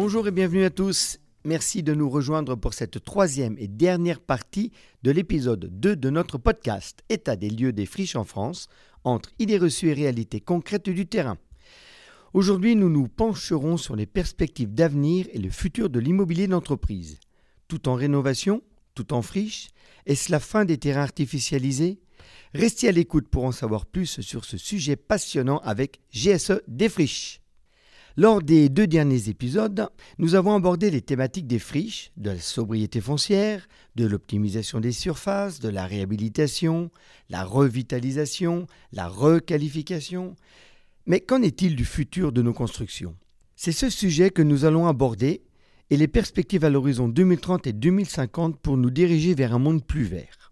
Bonjour et bienvenue à tous. Merci de nous rejoindre pour cette troisième et dernière partie de l'épisode 2 de notre podcast État des lieux des friches en France, entre idées reçues et réalités concrètes du terrain. Aujourd'hui, nous nous pencherons sur les perspectives d'avenir et le futur de l'immobilier d'entreprise. Tout en rénovation, tout en friche, est-ce la fin des terrains artificialisés ? Restez à l'écoute pour en savoir plus sur ce sujet passionnant avec GSE Défriche. Lors des 2 derniers épisodes, nous avons abordé les thématiques des friches, de la sobriété foncière, de l'optimisation des surfaces, de la réhabilitation, la revitalisation, la requalification. Mais qu'en est-il du futur de nos constructions ? C'est ce sujet que nous allons aborder et les perspectives à l'horizon 2030 et 2050 pour nous diriger vers un monde plus vert.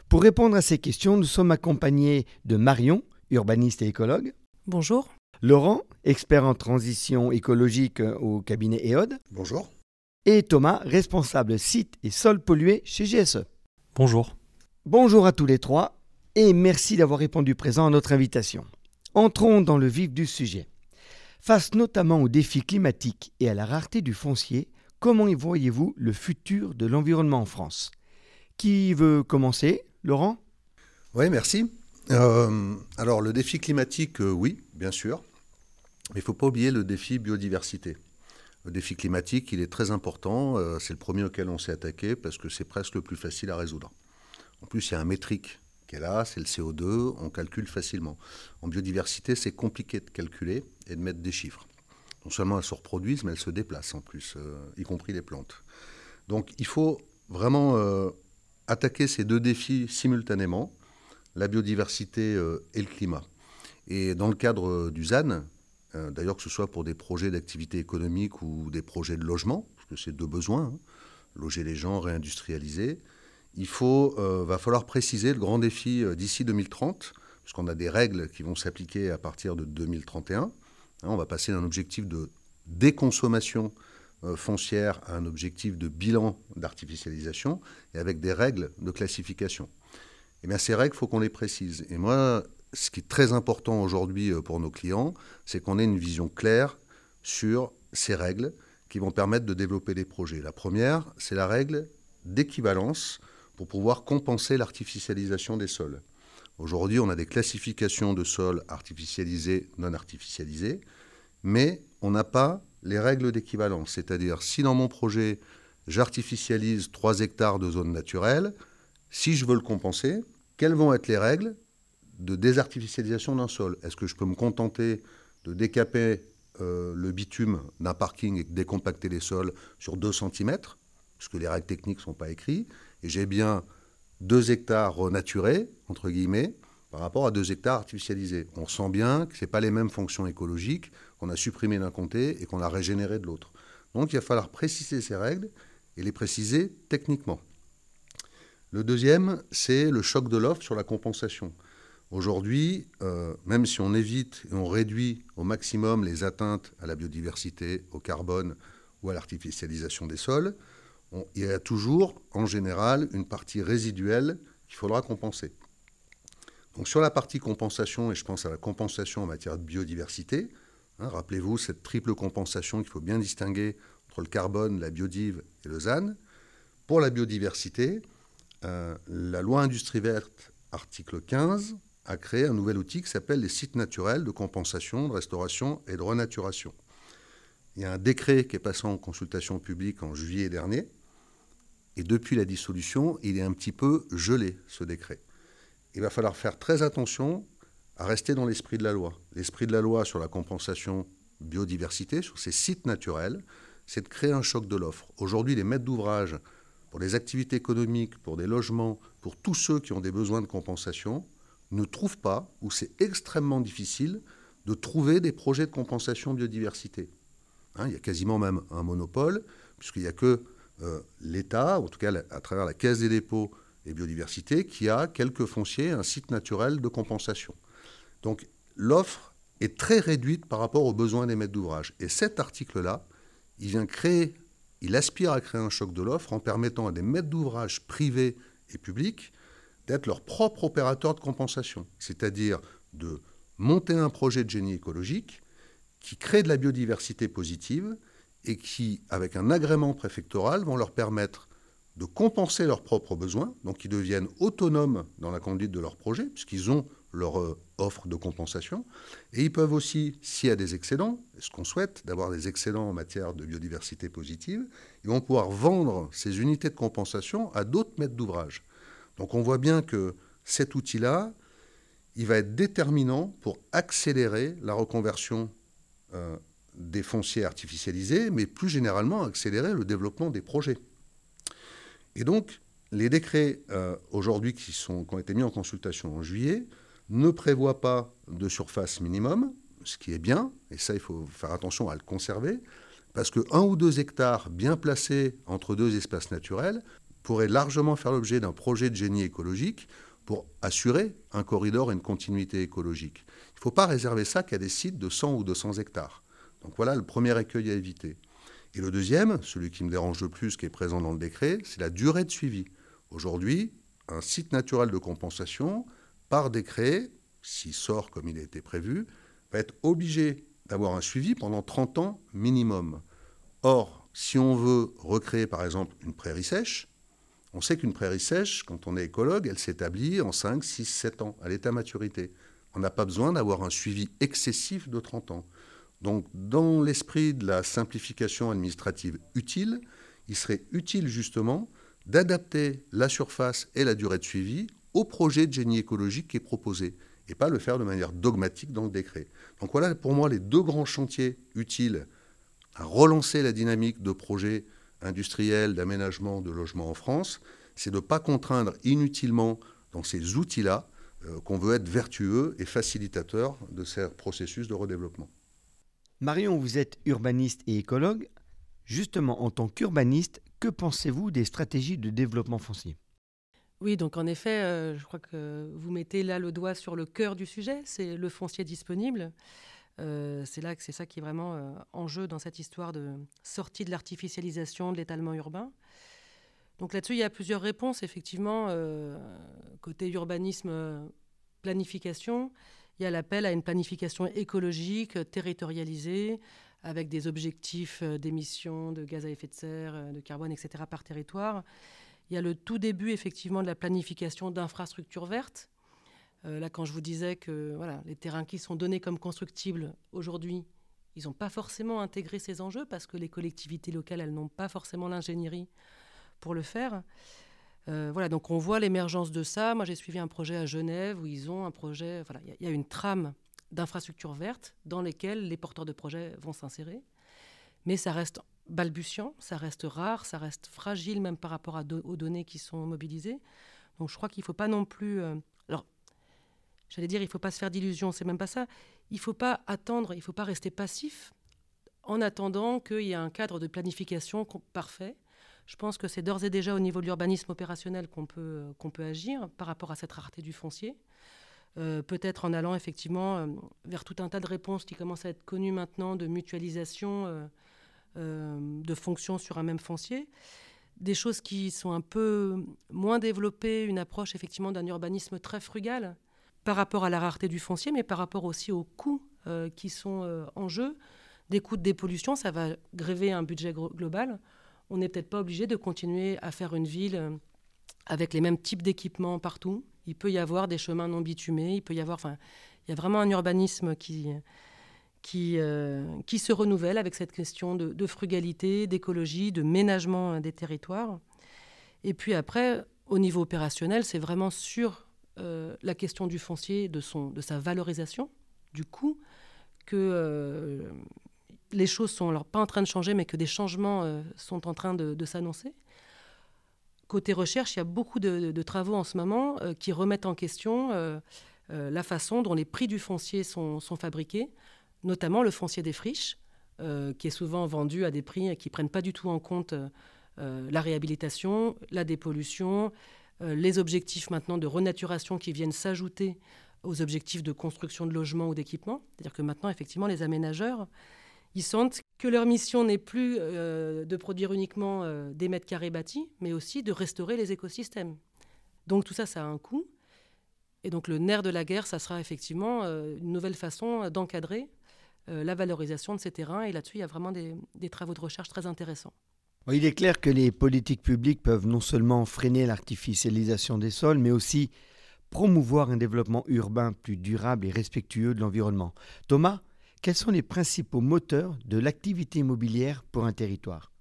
Pour répondre à ces questions, nous sommes accompagnés de Marion, urbaniste et écologue. Bonjour. Laurent, expert en transition écologique au cabinet EOD. Bonjour. Et Thomas, responsable site et sol pollué chez GSE. Bonjour. Bonjour à tous les trois et merci d'avoir répondu présent à notre invitation. Entrons dans le vif du sujet. Face notamment aux défis climatiques et à la rareté du foncier, comment y voyez-vous le futur de l'environnement en France ? Qui veut commencer ? Laurent ? Oui, merci. Alors, le défi climatique, oui, bien sûr. Mais il ne faut pas oublier le défi biodiversité. Le défi climatique, il est très important. C'est le premier auquel on s'est attaqué parce que c'est presque le plus facile à résoudre. En plus, il y a un métrique qui est là, c'est le CO2, on calcule facilement. En biodiversité, c'est compliqué de calculer et de mettre des chiffres. Non seulement elles se reproduisent, mais elles se déplacent en plus, y compris les plantes. Donc, il faut vraiment attaquer ces 2 défis simultanément, la biodiversité et le climat. Et dans le cadre du ZAN, d'ailleurs que ce soit pour des projets d'activité économique ou des projets de logement, parce que c'est 2 besoins, loger les gens, réindustrialiser, va falloir préciser le grand défi d'ici 2030, puisqu'on a des règles qui vont s'appliquer à partir de 2031. On va passer d'un objectif de déconsommation foncière à un objectif de bilan d'artificialisation et avec des règles de classification. Eh bien, ces règles, il faut qu'on les précise. Et moi, ce qui est très important aujourd'hui pour nos clients, c'est qu'on ait une vision claire sur ces règles qui vont permettre de développer des projets. La première, c'est la règle d'équivalence pour pouvoir compenser l'artificialisation des sols. Aujourd'hui, on a des classifications de sols artificialisés, non artificialisés, mais on n'a pas les règles d'équivalence. C'est-à-dire, si dans mon projet, j'artificialise 3 hectares de zone naturelle, si je veux le compenser, quelles vont être les règles de désartificialisation d'un sol ? Est-ce que je peux me contenter de décaper le bitume d'un parking et de décompacter les sols sur 2 cm, puisque les règles techniques ne sont pas écrites, et j'ai bien 2 hectares renaturés, entre guillemets, par rapport à 2 hectares artificialisés. On sent bien que ce n'est pas les mêmes fonctions écologiques qu'on a supprimées d'un côté et qu'on a régénérées de l'autre. Donc il va falloir préciser ces règles et les préciser techniquement. Le deuxième, c'est le choc de l'offre sur la compensation. Aujourd'hui, même si on évite et on réduit au maximum les atteintes à la biodiversité, au carbone ou à l'artificialisation des sols, il y a toujours, en général, une partie résiduelle qu'il faudra compenser. Donc sur la partie compensation, et je pense à la compensation en matière de biodiversité, rappelez-vous cette triple compensation qu'il faut bien distinguer entre le carbone, la biodive et le ZAN. Pour la biodiversité, la loi Industrie verte, article 15, a créé un nouvel outil qui s'appelle les sites naturels de compensation, de restauration et de renaturation. Il y a un décret qui est passé en consultation publique en juillet dernier, et depuis la dissolution, il est un petit peu gelé, ce décret. Il va falloir faire très attention à rester dans l'esprit de la loi. L'esprit de la loi sur la compensation biodiversité, sur ces sites naturels, c'est de créer un choc de l'offre. Aujourd'hui, les maîtres d'ouvrage pour les activités économiques, pour des logements, pour tous ceux qui ont des besoins de compensation, ne trouvent pas, ou c'est extrêmement difficile, de trouver des projets de compensation biodiversité. Il y a quasiment même un monopole, puisqu'il n'y a que l'État, en tout cas à travers la Caisse des dépôts et biodiversité, qui a quelques fonciers, un site naturel de compensation. Donc l'offre est très réduite par rapport aux besoins des maîtres d'ouvrage. Et cet article-là, il aspire à créer un choc de l'offre en permettant à des maîtres d'ouvrage privés et publics d'être leur propre opérateur de compensation, c'est-à-dire de monter un projet de génie écologique qui crée de la biodiversité positive et qui, avec un agrément préfectoral, vont leur permettre de compenser leurs propres besoins, donc ils deviennent autonomes dans la conduite de leur projet, puisqu'ils ont leur offre de compensation. Et ils peuvent aussi, s'il y a des excédents, ce qu'on souhaite, d'avoir des excédents en matière de biodiversité positive, ils vont pouvoir vendre ces unités de compensation à d'autres maîtres d'ouvrage. Donc on voit bien que cet outil-là, il va être déterminant pour accélérer la reconversion des fonciers artificialisés, mais plus généralement accélérer le développement des projets. Et donc, les décrets aujourd'hui qui ont été mis en consultation en juillet ne prévoient pas de surface minimum, ce qui est bien, et ça, il faut faire attention à le conserver, parce que 1 ou 2 hectares bien placés entre 2 espaces naturels pourraient largement faire l'objet d'un projet de génie écologique pour assurer un corridor et une continuité écologique. Il ne faut pas réserver ça qu'à des sites de 100 ou 200 hectares. Donc voilà le premier écueil à éviter. Et le deuxième, celui qui me dérange le plus, qui est présent dans le décret, c'est la durée de suivi. Aujourd'hui, un site naturel de compensation, par décret, s'il sort comme il a été prévu, va être obligé d'avoir un suivi pendant 30 ans minimum. Or, si on veut recréer par exemple une prairie sèche, on sait qu'une prairie sèche, quand on est écologue, elle s'établit en 5, 6, 7 ans, à l'état maturité. On n'a pas besoin d'avoir un suivi excessif de 30 ans. Donc, dans l'esprit de la simplification administrative utile, il serait utile justement d'adapter la surface et la durée de suivi au projet de génie écologique qui est proposé, et pas le faire de manière dogmatique dans le décret. Donc voilà pour moi les 2 grands chantiers utiles à relancer la dynamique de projets industriels, d'aménagement, de logement en France, c'est de ne pas contraindre inutilement dans ces outils-là qu'on veut être vertueux et facilitateur de ces processus de redéveloppement. Marion, vous êtes urbaniste et écologue. Justement, en tant qu'urbaniste, que pensez-vous des stratégies de développement foncier ? Oui, donc en effet, je crois que vous mettez là le doigt sur le cœur du sujet, c'est le foncier disponible. C'est ça qui est vraiment en jeu dans cette histoire de sortie de l'artificialisation, de l'étalement urbain. Donc là-dessus, il y a plusieurs réponses, effectivement. Côté urbanisme, planification, il y a l'appel à une planification écologique, territorialisée, avec des objectifs d'émissions de gaz à effet de serre, de carbone, etc. par territoire. Il y a le tout début, effectivement, de la planification d'infrastructures vertes. Là, quand je vous disais que voilà, les terrains qui sont donnés comme constructibles aujourd'hui, ils n'ont pas forcément intégré ces enjeux parce que les collectivités locales, elles n'ont pas forcément l'ingénierie pour le faire. Voilà, donc on voit l'émergence de ça. Moi, j'ai suivi un projet à Genève où ils ont un projet... Voilà, il y a une trame d'infrastructures vertes dans lesquelles les porteurs de projets vont s'insérer. Mais ça reste balbutiant, ça reste rare, ça reste fragile même par rapport aux données qui sont mobilisées. Donc je crois qu'il ne faut pas non plus... alors, j'allais dire, il ne faut pas se faire d'illusions, c'est même pas ça. Il ne faut pas attendre, il ne faut pas rester passif en attendant qu'il y ait un cadre de planification parfait. Je pense que c'est d'ores et déjà au niveau de l'urbanisme opérationnel qu'on peut agir par rapport à cette rareté du foncier. Peut-être en allant effectivement vers tout un tas de réponses qui commencent à être connues maintenant, de mutualisation de fonctions sur un même foncier. Des choses qui sont un peu moins développées, une approche effectivement d'un urbanisme très frugal par rapport à la rareté du foncier, mais par rapport aussi aux coûts qui sont en jeu. Des coûts de dépollution, ça va gréver un budget global. On n'est peut-être pas obligé de continuer à faire une ville avec les mêmes types d'équipements partout. Il peut y avoir des chemins non bitumés, il y a vraiment un urbanisme qui se renouvelle avec cette question de frugalité, d'écologie, de ménagement des territoires. Et puis après, au niveau opérationnel, c'est vraiment sur la question du foncier, de sa valorisation, du coût, que les choses sont alors pas en train de changer, mais que des changements sont en train de s'annoncer. Côté recherche, il y a beaucoup de travaux en ce moment qui remettent en question la façon dont les prix du foncier sont fabriqués, notamment le foncier des friches, qui est souvent vendu à des prix qui ne prennent pas du tout en compte la réhabilitation, la dépollution, les objectifs maintenant de renaturation qui viennent s'ajouter aux objectifs de construction de logements ou d'équipements. C'est-à-dire que maintenant, effectivement, les aménageurs, ils sentent que leur mission n'est plus de produire uniquement des mètres carrés bâtis, mais aussi de restaurer les écosystèmes. Donc tout ça, ça a un coût. Et donc le nerf de la guerre, ça sera effectivement une nouvelle façon d'encadrer la valorisation de ces terrains. Et là-dessus, il y a vraiment des travaux de recherche très intéressants. Il est clair que les politiques publiques peuvent non seulement freiner l'artificialisation des sols, mais aussi promouvoir un développement urbain plus durable et respectueux de l'environnement. Thomas, quels sont les principaux moteurs de l'activité immobilière pour un territoire ?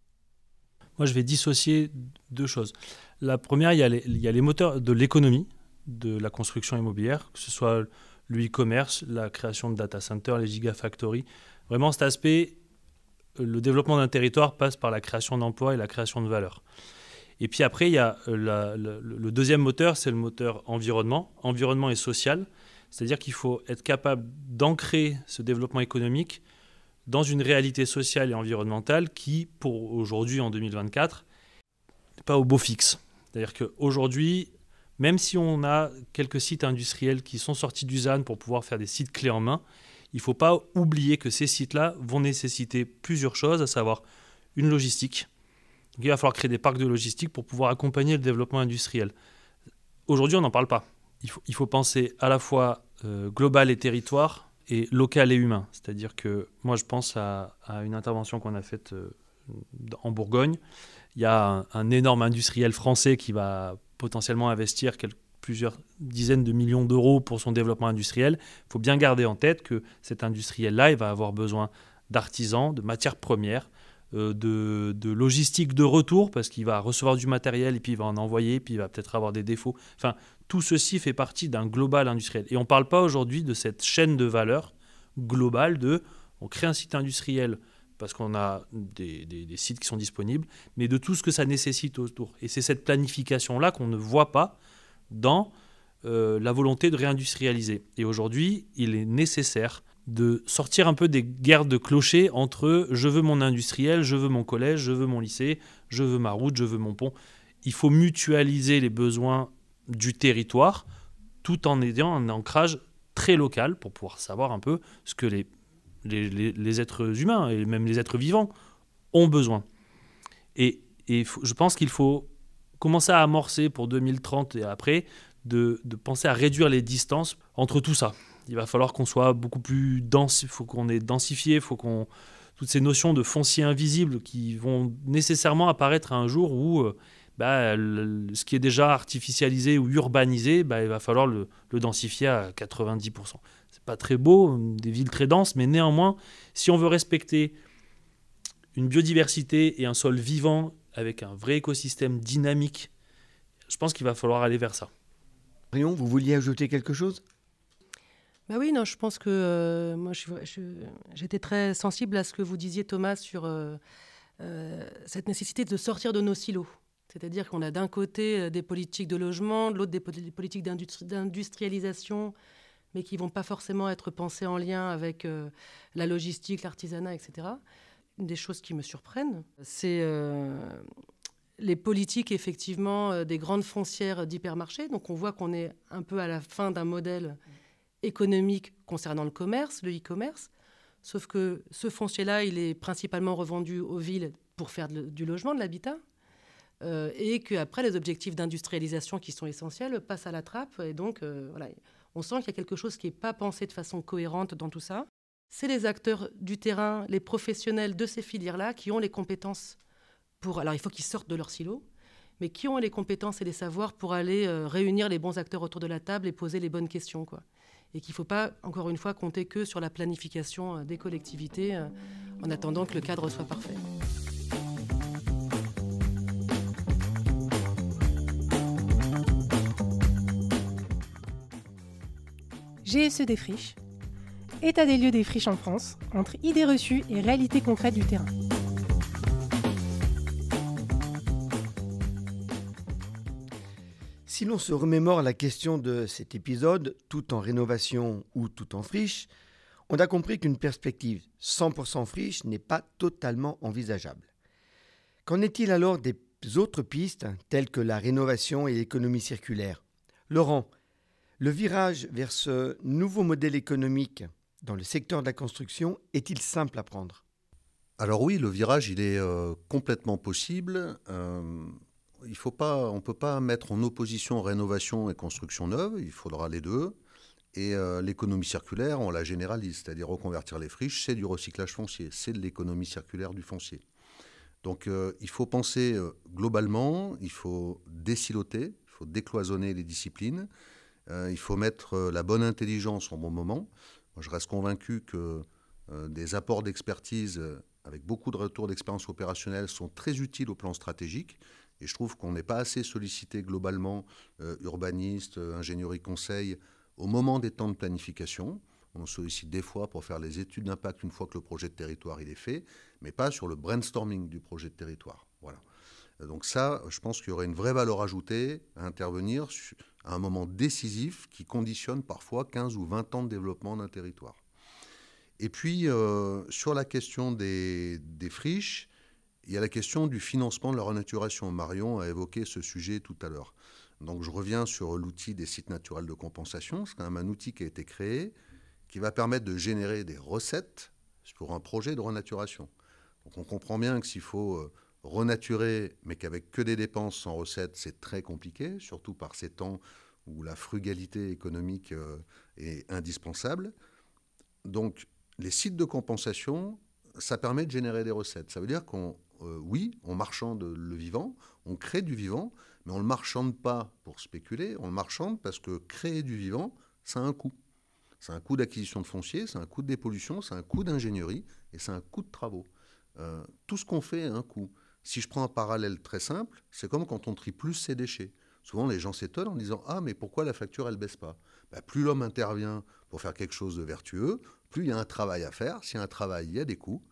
Moi, je vais dissocier deux choses. La première, il y a les moteurs de l'économie, de la construction immobilière, que ce soit le e-commerce, la création de data centers, les gigafactories. Vraiment, cet aspect, le développement d'un territoire passe par la création d'emplois et la création de valeur. Et puis après, il y a le deuxième moteur, c'est le moteur environnement et social. C'est-à-dire qu'il faut être capable d'ancrer ce développement économique dans une réalité sociale et environnementale qui, pour aujourd'hui, en 2024, n'est pas au beau fixe. C'est-à-dire qu'aujourd'hui, même si on a quelques sites industriels qui sont sortis du ZAN pour pouvoir faire des sites clés en main, il ne faut pas oublier que ces sites-là vont nécessiter plusieurs choses, à savoir une logistique. Donc, il va falloir créer des parcs de logistique pour pouvoir accompagner le développement industriel. Aujourd'hui, on n'en parle pas. Il faut penser à la fois global et territoire et local et humain. C'est-à-dire que moi, je pense à une intervention qu'on a faite en Bourgogne. Il y a un énorme industriel français qui va potentiellement investir plusieurs dizaines de millions d'euros pour son développement industriel. Il faut bien garder en tête que cet industriel-là, il va avoir besoin d'artisans, de matières premières, de logistique de retour, parce qu'il va recevoir du matériel et puis il va en envoyer, puis il va peut-être avoir des défauts. Enfin, tout ceci fait partie d'un global industriel. Et on ne parle pas aujourd'hui de cette chaîne de valeur globale on crée un site industriel parce qu'on a des sites qui sont disponibles, mais de tout ce que ça nécessite autour. Et c'est cette planification-là qu'on ne voit pas dans la volonté de réindustrialiser. Et aujourd'hui, il est nécessaire de sortir un peu des guerres de clochers entre je veux mon industriel, je veux mon collège, je veux mon lycée, je veux ma route, je veux mon pont. Il faut mutualiser les besoins du territoire tout en ayant un ancrage très local pour pouvoir savoir un peu ce que les êtres humains et même les êtres vivants ont besoin. Et je pense qu'il faut commencer à amorcer pour 2030 et après de penser à réduire les distances entre tout ça. Il va falloir qu'on soit beaucoup plus dense, il faut qu'on ait densifié, il faut qu'on... Toutes ces notions de foncier invisible qui vont nécessairement apparaître à un jour où ce qui est déjà artificialisé ou urbanisé, il va falloir le densifier à 90%. C'est pas très beau, des villes très denses, mais néanmoins, si on veut respecter une biodiversité et un sol vivant avec un vrai écosystème dynamique, je pense qu'il va falloir aller vers ça. Marion, vous vouliez ajouter quelque chose ? Oui, non, je pense que moi, j'étais très sensible à ce que vous disiez, Thomas, sur cette nécessité de sortir de nos silos. C'est-à-dire qu'on a d'un côté des politiques de logement, de l'autre des politiques d'industrialisation, mais qui ne vont pas forcément être pensées en lien avec la logistique, l'artisanat, etc. Une des choses qui me surprennent, c'est les politiques, effectivement, des grandes foncières d'hypermarchés. Donc on voit qu'on est un peu à la fin d'un modèle économique concernant le commerce, le e-commerce, sauf que ce foncier-là, il est principalement revendu aux villes pour faire du logement, de l'habitat, et qu'après, les objectifs d'industrialisation qui sont essentiels passent à la trappe, et donc voilà, on sent qu'il y a quelque chose qui n'est pas pensé de façon cohérente dans tout ça. C'est les acteurs du terrain, les professionnels de ces filières-là qui ont les compétences pour... Alors, il faut qu'ils sortent de leur silo, mais qui ont les compétences et les savoirs pour aller réunir les bons acteurs autour de la table et poser les bonnes questions, quoi. Et qu'il ne faut pas, encore une fois, compter que sur la planification des collectivités en attendant que le cadre soit parfait. GSE des friches. État des lieux des friches en France, entre idées reçues et réalités concrètes du terrain. Si l'on se remémore la question de cet épisode, tout en rénovation ou tout en friche, on a compris qu'une perspective 100% friche n'est pas totalement envisageable. Qu'en est-il alors des autres pistes, telles que la rénovation et l'économie circulaire ? Laurent, le virage vers ce nouveau modèle économique dans le secteur de la construction est-il simple à prendre ? Alors oui, le virage, il est complètement possible. On ne peut pas mettre en opposition rénovation et construction neuve, il faudra les deux. Et l'économie circulaire, on la généralise, c'est-à-dire reconvertir les friches, c'est du recyclage foncier, c'est de l'économie circulaire du foncier. Donc il faut penser globalement, il faut désiloter, il faut décloisonner les disciplines, il faut mettre la bonne intelligence au bon moment. Moi, je reste convaincu que des apports d'expertise avec beaucoup de retours d'expérience opérationnelle sont très utiles au plan stratégique. Et je trouve qu'on n'est pas assez sollicité globalement, urbanistes, ingénierie conseil, au moment des temps de planification. On sollicite des fois pour faire les études d'impact une fois que le projet de territoire il est fait, mais pas sur le brainstorming du projet de territoire. Voilà. Donc ça, je pense qu'il y aurait une vraie valeur ajoutée à intervenir à un moment décisif qui conditionne parfois 15 ou 20 ans de développement d'un territoire. Et puis, sur la question des friches, il y a la question du financement de la renaturation. Marion a évoqué ce sujet tout à l'heure. Donc je reviens sur l'outil des sites naturels de compensation. C'est quand même un outil qui a été créé, qui va permettre de générer des recettes pour un projet de renaturation. Donc on comprend bien que s'il faut renaturer, mais qu'avec que des dépenses sans recettes, c'est très compliqué, surtout par ces temps où la frugalité économique est indispensable. Donc les sites de compensation, ça permet de générer des recettes. Ça veut dire oui, on marchande le vivant, on crée du vivant, mais on ne le marchande pas pour spéculer, on le marchande parce que créer du vivant, ça a un coût. C'est un coût d'acquisition de foncier, c'est un coût de dépollution, c'est un coût d'ingénierie et c'est un coût de travaux. Tout ce qu'on fait a un coût. Si je prends un parallèle très simple, c'est comme quand on trie plus ses déchets. Souvent, les gens s'étonnent en disant « Ah, mais pourquoi la facture, elle ne baisse pas ?» Plus l'homme intervient pour faire quelque chose de vertueux, plus il y a un travail à faire. S'il y a un travail, il y a des coûts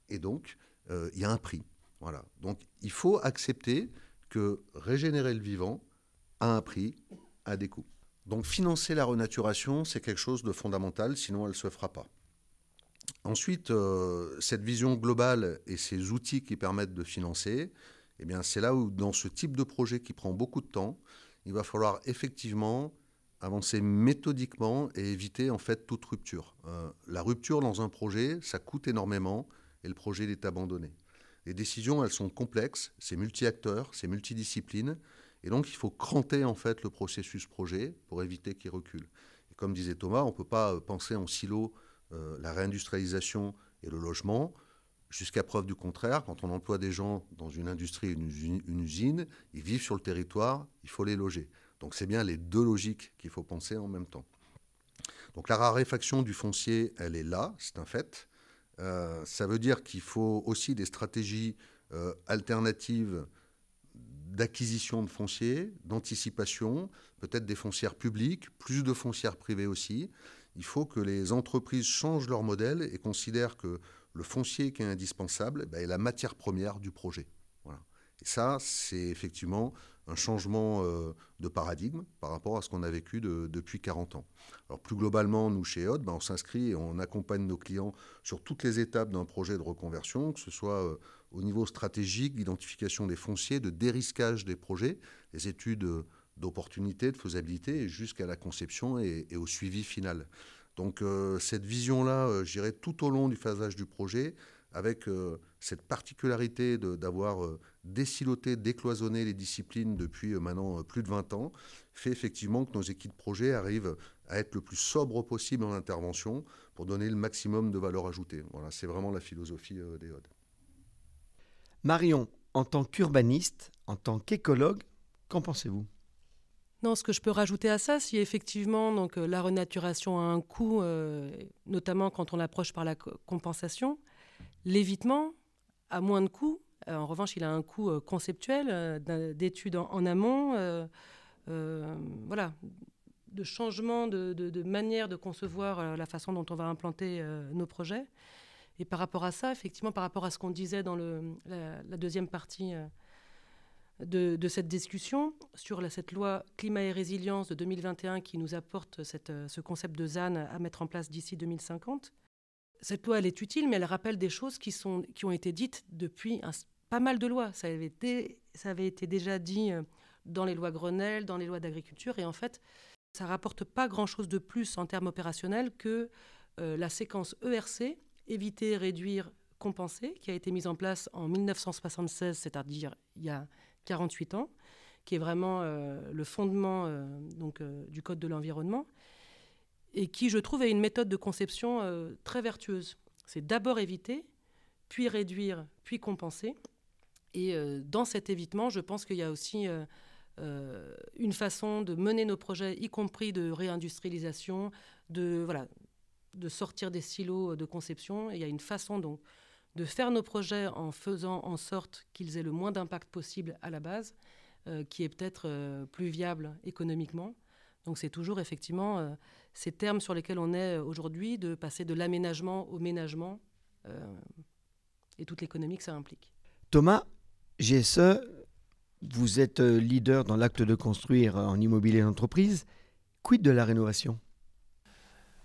et donc il y a un prix. Voilà. Donc il faut accepter que régénérer le vivant a un prix, a des coûts. Donc financer la renaturation, c'est quelque chose de fondamental, sinon elle ne se fera pas. Ensuite, cette vision globale et ces outils qui permettent de financer, eh bien, c'est là où, dans ce type de projet qui prend beaucoup de temps, il va falloir effectivement avancer méthodiquement et éviter en fait toute rupture. La rupture dans un projet, ça coûte énormément et le projet il est abandonné. Les décisions, elles sont complexes, c'est multi-acteurs, c'est multidisciplines, et donc il faut cranter en fait le processus projet pour éviter qu'il recule. Et comme disait Thomas, on ne peut pas penser en silo la réindustrialisation et le logement. Jusqu'à preuve du contraire, quand on emploie des gens dans une industrie, une usine, ils vivent sur le territoire, il faut les loger. Donc c'est bien les deux logiques qu'il faut penser en même temps. Donc la raréfaction du foncier, elle est là, c'est un fait. Ça veut dire qu'il faut aussi des stratégies alternatives d'acquisition de foncier, d'anticipation, peut-être des foncières publiques, plus de foncières privées aussi. Il faut que les entreprises changent leur modèle et considèrent que le foncier qui est indispensable est la matière première du projet. Voilà. Et ça, c'est effectivement un changement de paradigme par rapport à ce qu'on a vécu depuis 40 ans. Alors plus globalement, nous chez EOD, on s'inscrit et on accompagne nos clients sur toutes les étapes d'un projet de reconversion, que ce soit au niveau stratégique, d'identification des fonciers, de dérisquage des projets, les études d'opportunité, de faisabilité, jusqu'à la conception et au suivi final. Donc cette vision-là, je dirais, tout au long du phasage du projet, avec cette particularité d'avoir désiloté, décloisonné les disciplines depuis maintenant plus de 20 ans, fait effectivement que nos équipes de projet arrivent à être le plus sobre possible en intervention pour donner le maximum de valeur ajoutée. Voilà, c'est vraiment la philosophie d'EOD. Marion, en tant qu'urbaniste, en tant qu'écologue, qu'en pensez-vous ? Non, ce que je peux rajouter à ça, si effectivement donc, la renaturation a un coût, notamment quand on l'approche par la compensation, l'évitement a moins de coûts. En revanche, il a un coût conceptuel, d'études en amont, voilà, de changement de manière de concevoir la façon dont on va implanter nos projets. Et par rapport à ça, effectivement, par rapport à ce qu'on disait dans la deuxième partie de cette discussion sur cette loi climat et résilience de 2021 qui nous apporte ce concept de ZAN à mettre en place d'ici 2050. Cette loi, elle est utile, mais elle rappelle des choses qui ont été dites depuis pas mal de lois. Ça avait été déjà dit dans les lois Grenelle, dans les lois d'agriculture, et en fait, ça ne rapporte pas grand-chose de plus en termes opérationnels que la séquence ERC, éviter, réduire, compenser, qui a été mise en place en 1976, c'est-à-dire il y a 48 ans, qui est vraiment le fondement du Code de l'environnement. et qui, je trouve, est une méthode de conception très vertueuse. C'est d'abord éviter, puis réduire, puis compenser. Et dans cet évitement, je pense qu'il y a aussi une façon de mener nos projets, y compris de réindustrialisation, de sortir des silos de conception. Et il y a une façon donc de faire nos projets en faisant en sorte qu'ils aient le moins d'impact possible à la base, qui est peut-être plus viable économiquement. Donc c'est toujours effectivement ces termes sur lesquels on est aujourd'hui, de passer de l'aménagement au ménagement et toute l'économie que ça implique. Thomas, GSE, vous êtes leader dans l'acte de construire en immobilier d'entreprise. Quid de la rénovation ?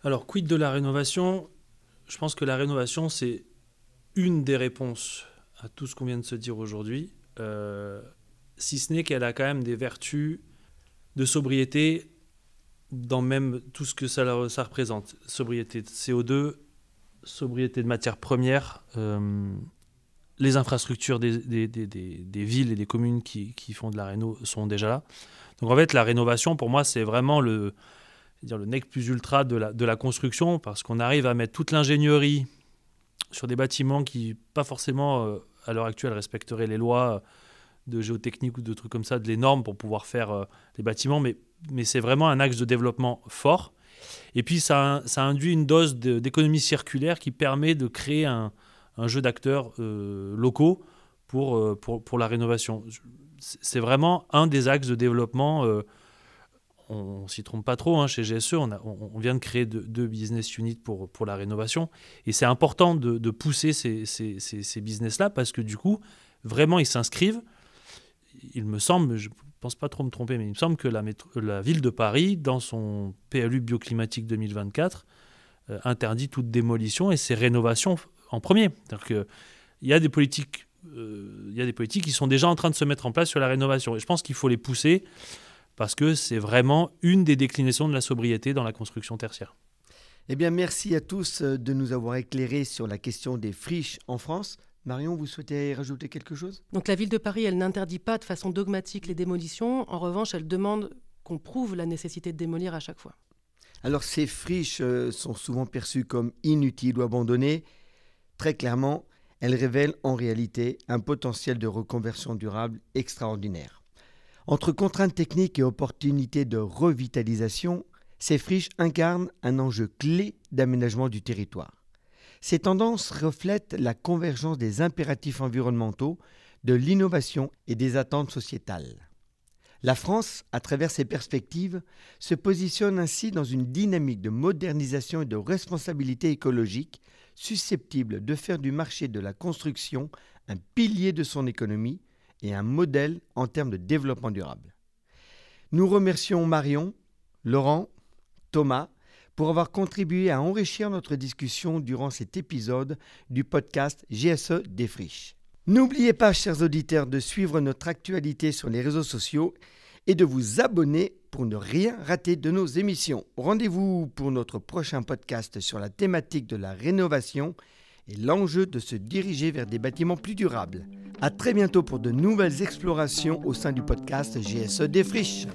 Alors, quid de la rénovation ? Je pense que la rénovation, c'est une des réponses à tout ce qu'on vient de se dire aujourd'hui, si ce n'est qu'elle a quand même des vertus de sobriété dans même tout ce que ça représente. Sobriété de CO2, sobriété de matières premières, les infrastructures des villes et des communes qui font de la réno sont déjà là. Donc en fait, la rénovation, pour moi, c'est vraiment le nec plus ultra de la construction, parce qu'on arrive à mettre toute l'ingénierie sur des bâtiments qui, pas forcément, à l'heure actuelle, respecteraient les lois de géotechnique ou de trucs comme ça, de les normes pour pouvoir faire les bâtiments, mais c'est vraiment un axe de développement fort. Et puis, ça induit une dose d'économie circulaire qui permet de créer un jeu d'acteurs locaux pour la rénovation. C'est vraiment un des axes de développement. On ne s'y trompe pas trop, chez GSE, on vient de créer deux business units pour la rénovation. Et c'est important de pousser ces business-là, parce que du coup, vraiment, ils s'inscrivent. Il me semble, je ne pense pas trop me tromper, mais il me semble que la ville de Paris, dans son PLU bioclimatique 2024, interdit toute démolition et ses rénovations en premier. C'est-à-dire qu'il y a des politiques qui sont déjà en train de se mettre en place sur la rénovation. Et je pense qu'il faut les pousser, parce que c'est vraiment une des déclinaisons de la sobriété dans la construction tertiaire. Eh bien, merci à tous de nous avoir éclairés sur la question des friches en France. Marion, vous souhaitez rajouter quelque chose ? Donc la ville de Paris, elle n'interdit pas de façon dogmatique les démolitions. En revanche, elle demande qu'on prouve la nécessité de démolir à chaque fois. Alors, ces friches sont souvent perçues comme inutiles ou abandonnées. Très clairement, elles révèlent en réalité un potentiel de reconversion durable extraordinaire. Entre contraintes techniques et opportunités de revitalisation, ces friches incarnent un enjeu clé d'aménagement du territoire. Ces tendances reflètent la convergence des impératifs environnementaux, de l'innovation et des attentes sociétales. La France, à travers ces perspectives, se positionne ainsi dans une dynamique de modernisation et de responsabilité écologique susceptible de faire du marché de la construction un pilier de son économie et un modèle en termes de développement durable. Nous remercions Marion, Laurent, Thomas pour avoir contribué à enrichir notre discussion durant cet épisode du podcast GSE Défriche. N'oubliez pas, chers auditeurs, de suivre notre actualité sur les réseaux sociaux et de vous abonner pour ne rien rater de nos émissions. Rendez-vous pour notre prochain podcast sur la thématique de la rénovation et l'enjeu de se diriger vers des bâtiments plus durables. À très bientôt pour de nouvelles explorations au sein du podcast GSE Défriche.